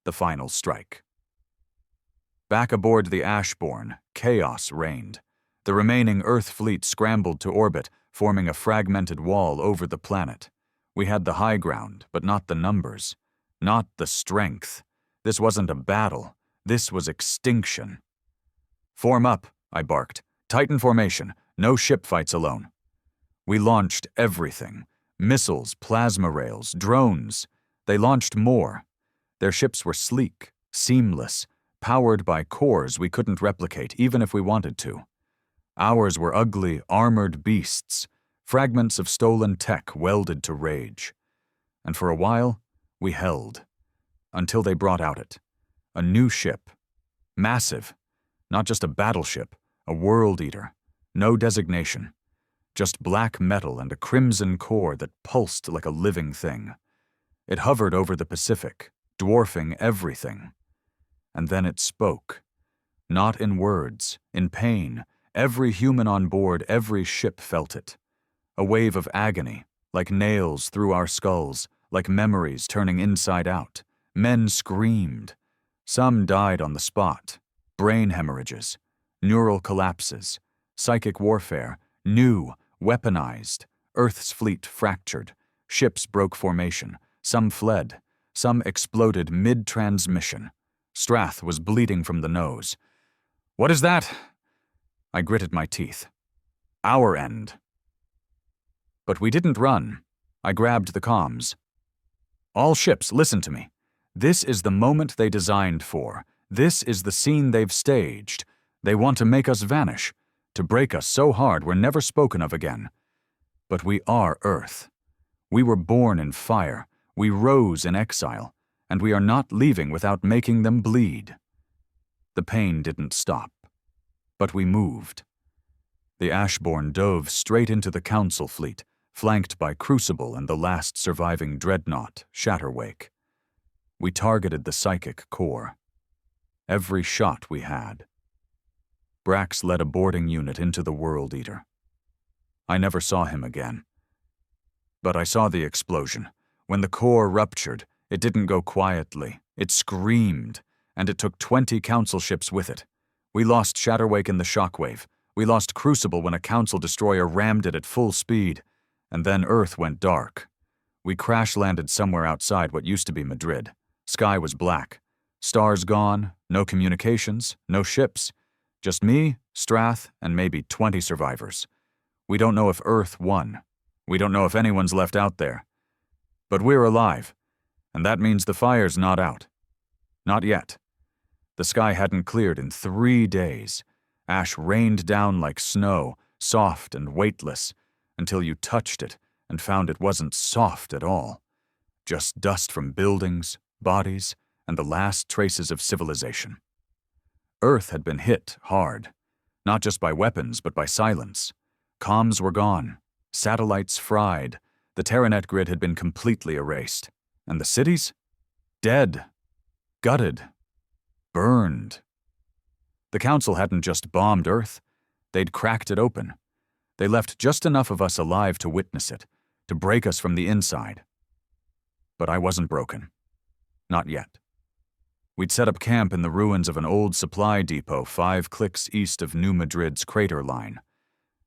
The final strike. Back aboard the Ashborn, chaos reigned. The remaining Earth fleet scrambled to orbit, forming a fragmented wall over the planet. We had the high ground, but not the numbers. Not the strength. This wasn't a battle. This was extinction. "Form up," I barked. "Titan formation. No ship fights alone." We launched everything. Missiles, plasma rails, drones. They launched more. Their ships were sleek, seamless, powered by cores we couldn't replicate even if we wanted to. Ours were ugly, armored beasts, fragments of stolen tech welded to rage. And for a while, we held. Until they brought out it. A new ship. Massive. Not just a battleship, a world eater. No designation. Just black metal and a crimson core that pulsed like a living thing. It hovered over the Pacific, dwarfing everything. And then it spoke. Not in words, in pain. Every human on board, every ship felt it. A wave of agony, like nails through our skulls, like memories turning inside out. Men screamed. Some died on the spot. Brain hemorrhages, neural collapses, psychic warfare, new, weaponized. Earth's fleet fractured. Ships broke formation. Some fled. Some exploded mid-transmission. Strath was bleeding from the nose. "What is that?" I gritted my teeth. "Our end." But we didn't run. I grabbed the comms. "All ships, listen to me. This is the moment they designed for. This is the scene they've staged. They want to make us vanish, to break us so hard we're never spoken of again. But we are Earth. We were born in fire. We rose in exile, and we are not leaving without making them bleed." The pain didn't stop. But we moved. The Ashborn dove straight into the Council fleet, flanked by Crucible and the last surviving dreadnought, Shatterwake. We targeted the psychic core. Every shot we had. Brax led a boarding unit into the World Eater. I never saw him again. But I saw the explosion. When the core ruptured, it didn't go quietly. It screamed, and it took 20 Council ships with it. We lost Shatterwake in the shockwave. We lost Crucible when a Council destroyer rammed it at full speed. And then Earth went dark. We crash-landed somewhere outside what used to be Madrid. Sky was black. Stars gone, no communications, no ships. Just me, Strath, and maybe 20 survivors. We don't know if Earth won. We don't know if anyone's left out there. But we're alive, and that means the fire's not out. Not yet. The sky hadn't cleared in 3 days. Ash rained down like snow, soft and weightless, until you touched it and found it wasn't soft at all. Just dust from buildings, bodies, and the last traces of civilization. Earth had been hit hard, not just by weapons but by silence. Comms were gone, satellites fried, the Terranet grid had been completely erased. And the cities? Dead. Gutted. Burned. The Council hadn't just bombed Earth, they'd cracked it open. They left just enough of us alive to witness it, to break us from the inside. But I wasn't broken. Not yet. We'd set up camp in the ruins of an old supply depot 5 clicks east of New Madrid's crater line.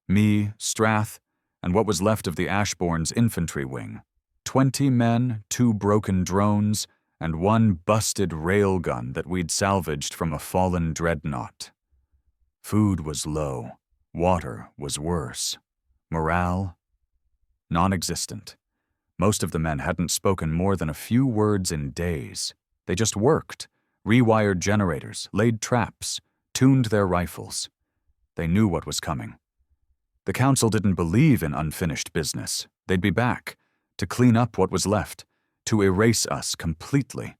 Me, Strath, and what was left of the Ashborn's infantry wing. 20 men, 2 broken drones, and 1 busted railgun that we'd salvaged from a fallen dreadnought. Food was low. Water was worse. Morale? Non-existent. Most of the men hadn't spoken more than a few words in days. They just worked, rewired generators, laid traps, tuned their rifles. They knew what was coming. The Council didn't believe in unfinished business. They'd be back, to clean up what was left, to erase us completely.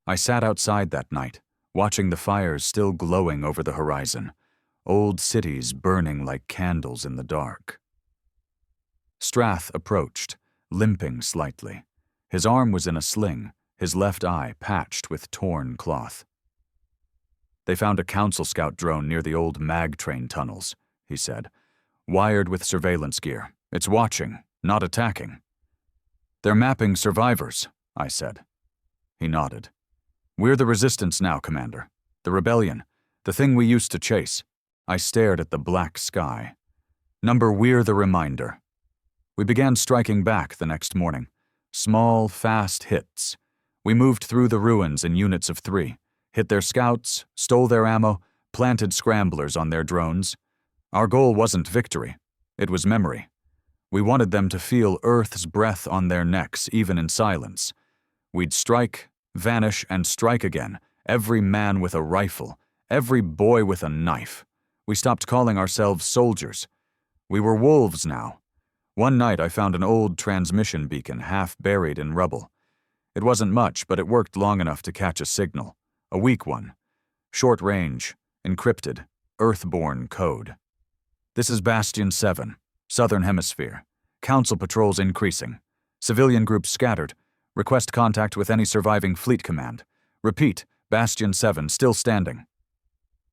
I sat outside that night, watching the fires still glowing over the horizon, old cities burning like candles in the dark. Strath approached, limping slightly. His arm was in a sling, his left eye patched with torn cloth. "They found a council scout drone near the old mag train tunnels," he said. "Wired with surveillance gear. It's watching, not attacking." "They're mapping survivors," I said. He nodded. "We're the resistance now, Commander. The rebellion. The thing we used to chase." I stared at the black sky. We're the reminder. We began striking back the next morning. Small, fast hits. We moved through the ruins in units of 3, hit their scouts, stole their ammo, planted scramblers on their drones. Our goal wasn't victory. It was memory. We wanted them to feel Earth's breath on their necks, even in silence. We'd strike, vanish, and strike again, every man with a rifle, every boy with a knife. We stopped calling ourselves soldiers. We were wolves now. One night I found an old transmission beacon half buried in rubble. It wasn't much, but it worked long enough to catch a signal. A weak one. Short range, encrypted, Earthborn code. "This is Bastion 7, Southern Hemisphere. Council patrols increasing. Civilian groups scattered. Request contact with any surviving fleet command. Repeat, Bastion 7 still standing."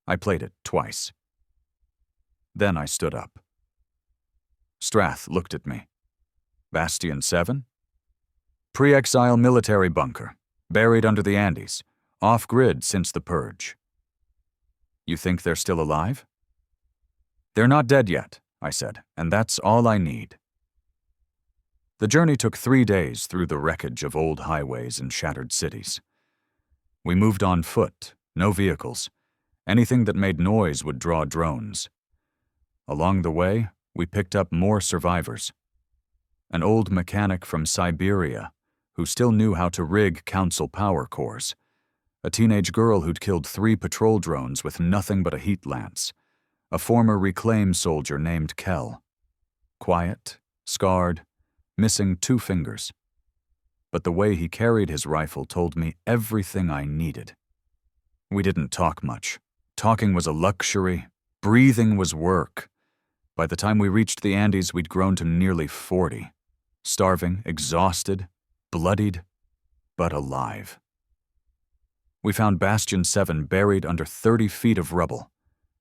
I played it twice. Then I stood up. Strath looked at me. "Bastion 7? Pre-exile military bunker, buried under the Andes, off-grid since the purge." "You think they're still alive?" "They're not dead yet," I said, "and that's all I need." The journey took 3 days through the wreckage of old highways and shattered cities. We moved on foot, no vehicles. Anything that made noise would draw drones. Along the way, we picked up more survivors. An old mechanic from Siberia who still knew how to rig council power cores. A teenage girl who'd killed 3 patrol drones with nothing but a heat lance. A former Reclaim soldier named Kell. Quiet, scarred, missing 2 fingers. But the way he carried his rifle told me everything I needed. We didn't talk much. Talking was a luxury. Breathing was work. By the time we reached the Andes, we'd grown to nearly 40. Starving, exhausted, bloodied, but alive. We found Bastion 7 buried under 30 feet of rubble.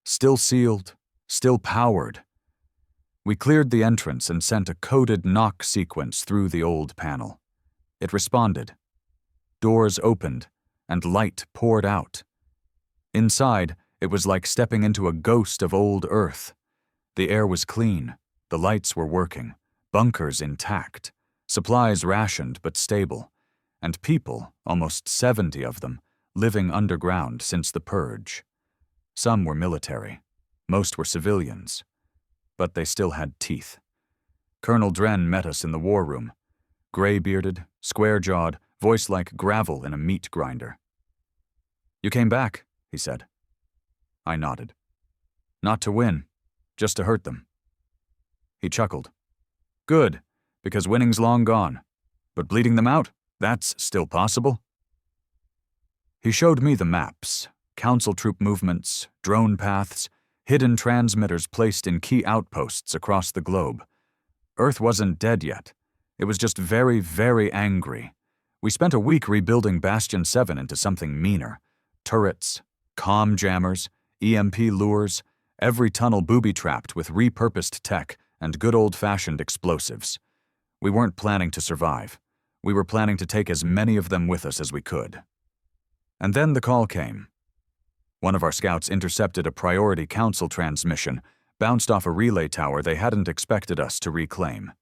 Still sealed, still powered. We cleared the entrance and sent a coded knock sequence through the old panel. It responded. Doors opened, and light poured out. Inside, it was like stepping into a ghost of old Earth. The air was clean, the lights were working, bunkers intact, supplies rationed but stable, and people, almost 70 of them, living underground since the purge. Some were military, most were civilians, but they still had teeth. Colonel Dren met us in the war room, gray-bearded, square-jawed, voice like gravel in a meat grinder. "You came back," he said. I nodded. "Not to win. Just to hurt them." He chuckled. "Good, because winning's long gone. But bleeding them out, that's still possible." He showed me the maps, council troop movements, drone paths, hidden transmitters placed in key outposts across the globe. Earth wasn't dead yet. It was just very, very angry. We spent a week rebuilding Bastion 7 into something meaner. Turrets, comm jammers, EMP lures, every tunnel booby-trapped with repurposed tech and good old-fashioned explosives. We weren't planning to survive. We were planning to take as many of them with us as we could. And then the call came. One of our scouts intercepted a priority council transmission, bounced off a relay tower they hadn't expected us to reclaim.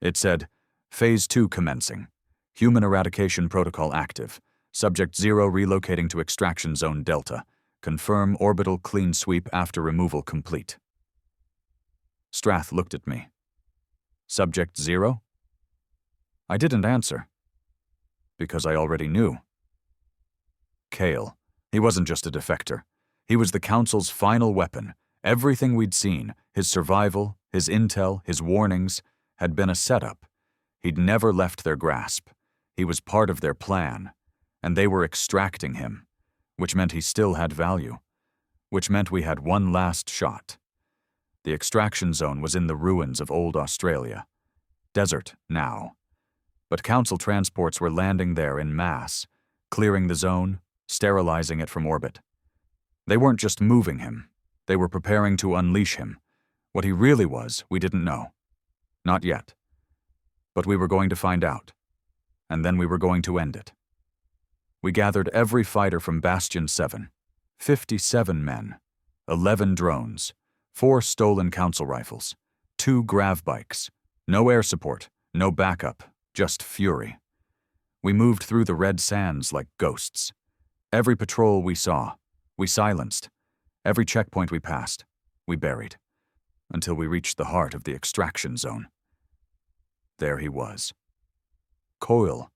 It said, Phase 2 commencing. Human eradication protocol active. Subject 0 relocating to extraction zone Delta. Confirm orbital clean sweep after removal complete. Strath looked at me. Subject 0? I didn't answer. Because I already knew. Kale. He wasn't just a defector. He was the Council's final weapon. Everything we'd seen, his survival, his intel, his warnings, had been a setup. He'd never left their grasp. He was part of their plan, and they were extracting him, which meant he still had value, which meant we had one last shot. The extraction zone was in the ruins of old Australia. Desert now. but Council transports were landing there in mass, clearing the zone, sterilizing it from orbit. They weren't just moving him, they were preparing to unleash him. What he really was, we didn't know. Not yet. But we were going to find out. And then we were going to end it. We gathered every fighter from Bastion 7, 57 men, 11 drones, 4 stolen Council rifles, 2 grav bikes, no air support, no backup, just fury. We moved through the red sands like ghosts. Every patrol we saw, we silenced. Every checkpoint we passed, we buried. Until we reached the heart of the extraction zone. There he was. Kurill,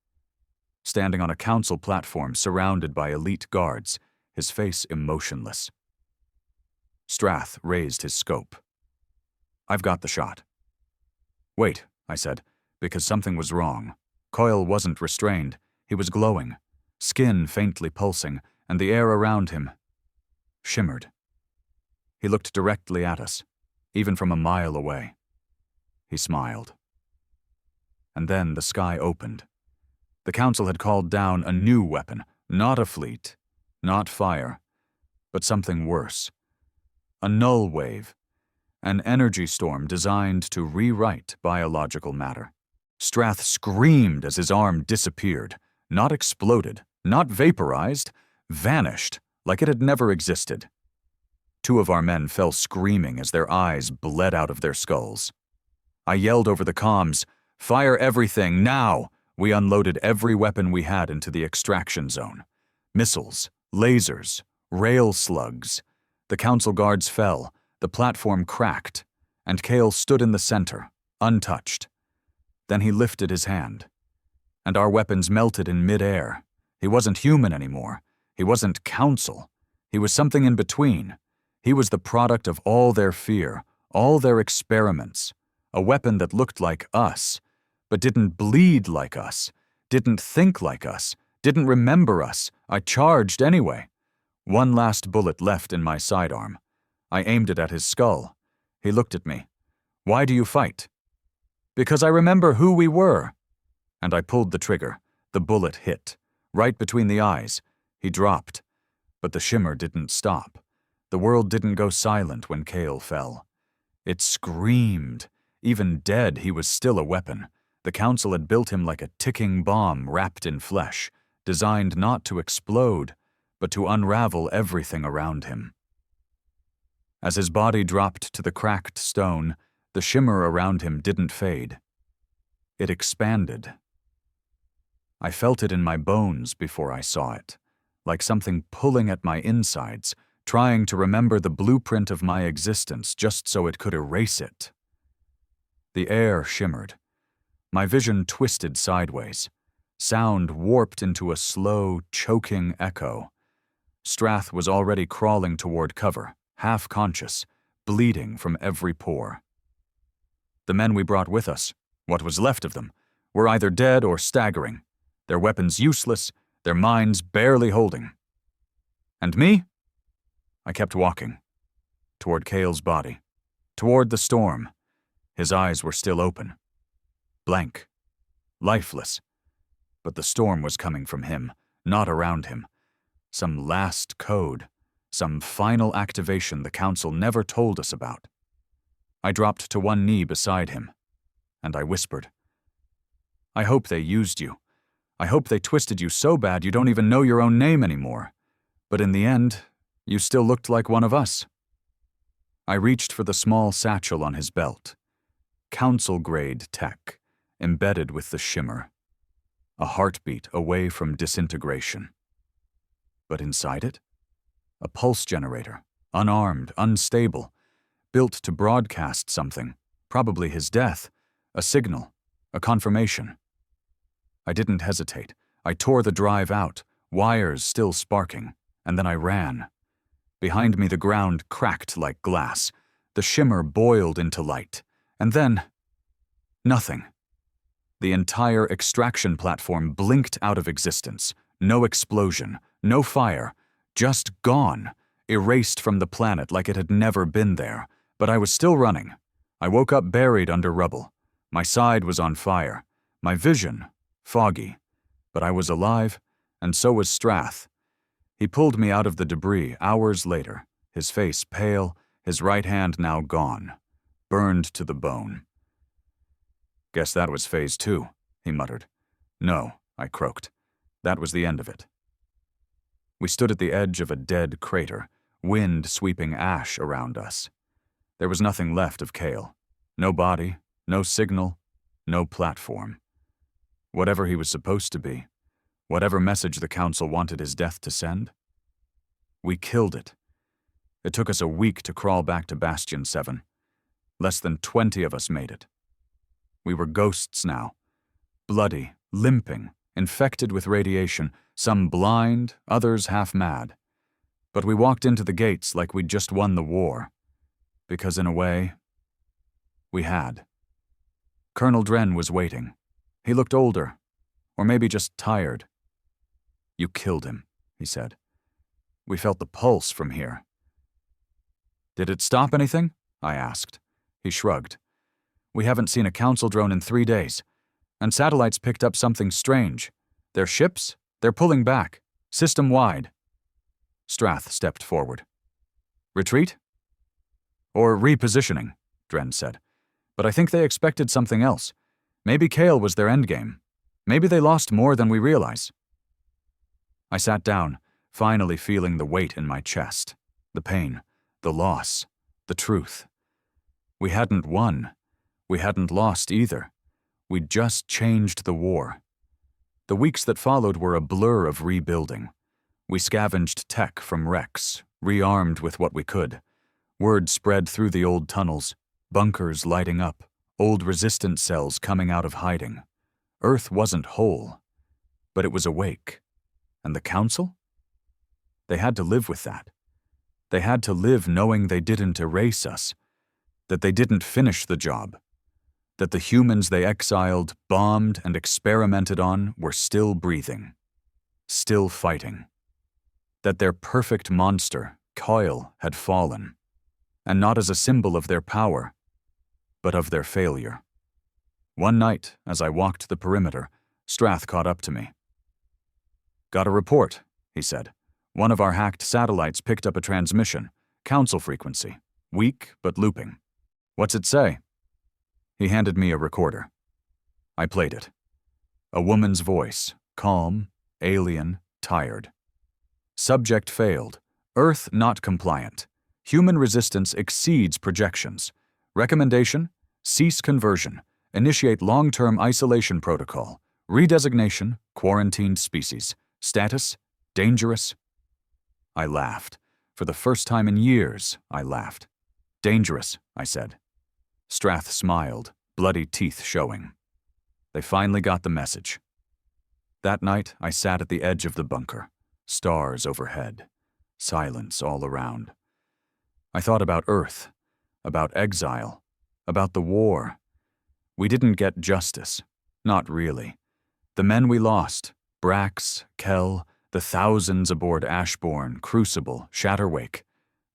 standing on a Council platform surrounded by elite guards, his face emotionless. Strath raised his scope. "I've got the shot." "Wait," I said, because something was wrong. Kurill wasn't restrained. He was glowing, skin faintly pulsing, and the air around him shimmered. He looked directly at us, even from a mile away. He smiled. And then the sky opened. The Council had called down a new weapon, not a fleet, not fire, but something worse. A null wave, an energy storm designed to rewrite biological matter. Strath screamed as his arm disappeared, not exploded, not vaporized, vanished like it had never existed. 2 of our men fell screaming as their eyes bled out of their skulls. I yelled over the comms, "Fire everything, now!" We unloaded every weapon we had into the extraction zone. Missiles, lasers, rail slugs. The Council guards fell, the platform cracked, and Kale stood in the center, untouched. Then he lifted his hand, and our weapons melted in mid-air. He wasn't human anymore. He wasn't Council. He was something in between. He was the product of all their fear, all their experiments. A weapon that looked like us, but didn't bleed like us, didn't think like us, didn't remember us. I charged anyway. 1 last bullet left in my sidearm. I aimed it at his skull. He looked at me. "Why do you fight?" "Because I remember who we were." And I pulled the trigger. The bullet hit, right between the eyes. He dropped. But the shimmer didn't stop. The world didn't go silent when Kale fell. It screamed. Even dead, he was still a weapon. The Council had built him like a ticking bomb wrapped in flesh, designed not to explode, but to unravel everything around him. As his body dropped to the cracked stone, the shimmer around him didn't fade. It expanded. I felt it in my bones before I saw it, like something pulling at my insides, trying to remember the blueprint of my existence just so it could erase it. The air shimmered. My vision twisted sideways. Sound warped into a slow, choking echo. Strath was already crawling toward cover, half-conscious, bleeding from every pore. The men we brought with us, what was left of them, were either dead or staggering, their weapons useless, their minds barely holding. And me? I kept walking, toward Kale's body, toward the storm. His eyes were still open, blank, lifeless. But the storm was coming from him, not around him. Some last code, some final activation the Council never told us about. I dropped to one knee beside him, and I whispered, "I hope they used you. I hope they twisted you so bad you don't even know your own name anymore. But in the end, you still looked like one of us." I reached for the small satchel on his belt. Council-grade tech, embedded with the shimmer. A heartbeat away from disintegration. But inside it? A pulse generator, unarmed, unstable, built to broadcast something, probably his death, a signal, a confirmation. I didn't hesitate. I tore the drive out, wires still sparking, and then I ran. Behind me the ground cracked like glass. The shimmer boiled into light. And then, nothing. The entire extraction platform blinked out of existence. No explosion, no fire, just gone, erased from the planet like it had never been there. But I was still running. I woke up buried under rubble. My side was on fire. My vision foggy, but I was alive, and so was Strath. He pulled me out of the debris hours later, his face pale, his right hand now gone, burned to the bone. "Guess that was phase 2, he muttered. "No," I croaked. "That was the end of it." We stood at the edge of a dead crater, wind sweeping ash around us. There was nothing left of Cale. No body, no signal, no platform. Whatever he was supposed to be, whatever message the Council wanted his death to send. We killed it. It took us a week to crawl back to Bastion 7. Less than 20 of us made it. We were ghosts now, bloody, limping, infected with radiation, some blind, others half-mad. But we walked into the gates like we'd just won the war. Because in a way, we had. Colonel Dren was waiting. He looked older, or maybe just tired. "You killed him," he said. "We felt the pulse from here." "Did it stop anything?" I asked. He shrugged. "We haven't seen a Council drone in 3 days, and satellites picked up something strange. Their ships? They're pulling back, system-wide." Strath stepped forward. "Retreat?" "Or repositioning," Dren said. "But I think they expected something else. Maybe Cale was their endgame. Maybe they lost more than we realize." I sat down, finally feeling the weight in my chest, the pain, the loss, the truth. We hadn't won. We hadn't lost either. We'd just changed the war. The weeks that followed were a blur of rebuilding. We scavenged tech from wrecks, rearmed with what we could. Word spread through the old tunnels, bunkers lighting up, old resistance cells coming out of hiding. Earth wasn't whole, but it was awake. And the Council? They had to live with that. They had to live knowing they didn't erase us, that they didn't finish the job, that the humans they exiled, bombed, and experimented on were still breathing, still fighting, that their perfect monster, Coil, had fallen, and not as a symbol of their power, but of their failure. One night, as I walked the perimeter, Strath caught up to me. "Got a report," he said. "One of our hacked satellites picked up a transmission, Council frequency, weak but looping. What's it say?" He handed me a recorder. I played it. A woman's voice, calm, alien, tired. "Subject failed. Earth not compliant. Human resistance exceeds projections. Recommendation: cease conversion. Initiate long-term isolation protocol. Redesignation: quarantined species. Status: dangerous." I laughed. For the first time in years, I laughed. "Dangerous," I said. Strath smiled, bloody teeth showing. They finally got the message. That night, I sat at the edge of the bunker, stars overhead, silence all around. I thought about Earth, about exile, about the war. We didn't get justice, not really. The men we lost, Brax, Kell, the thousands aboard Ashbourne, Crucible, Shatterwake,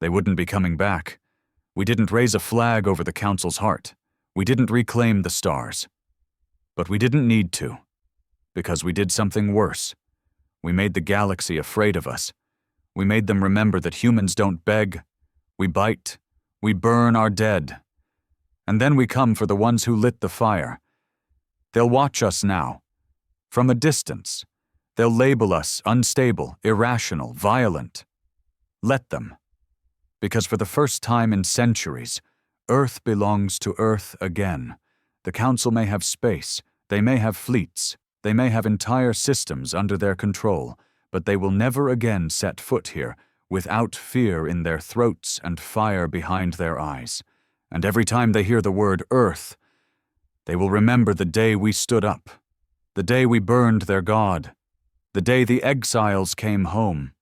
they wouldn't be coming back. We didn't raise a flag over the Council's heart. We didn't reclaim the stars. But we didn't need to, because we did something worse. We made the galaxy afraid of us. We made them remember that humans don't beg. We bite. We burn our dead. And then we come for the ones who lit the fire. They'll watch us now. From a distance. They'll label us unstable, irrational, violent. Let them. Because for the first time in centuries, Earth belongs to Earth again. The Council may have space, they may have fleets, they may have entire systems under their control, but they will never again set foot here without fear in their throats and fire behind their eyes. And every time they hear the word Earth, they will remember the day we stood up, the day we burned their god, the day the exiles came home.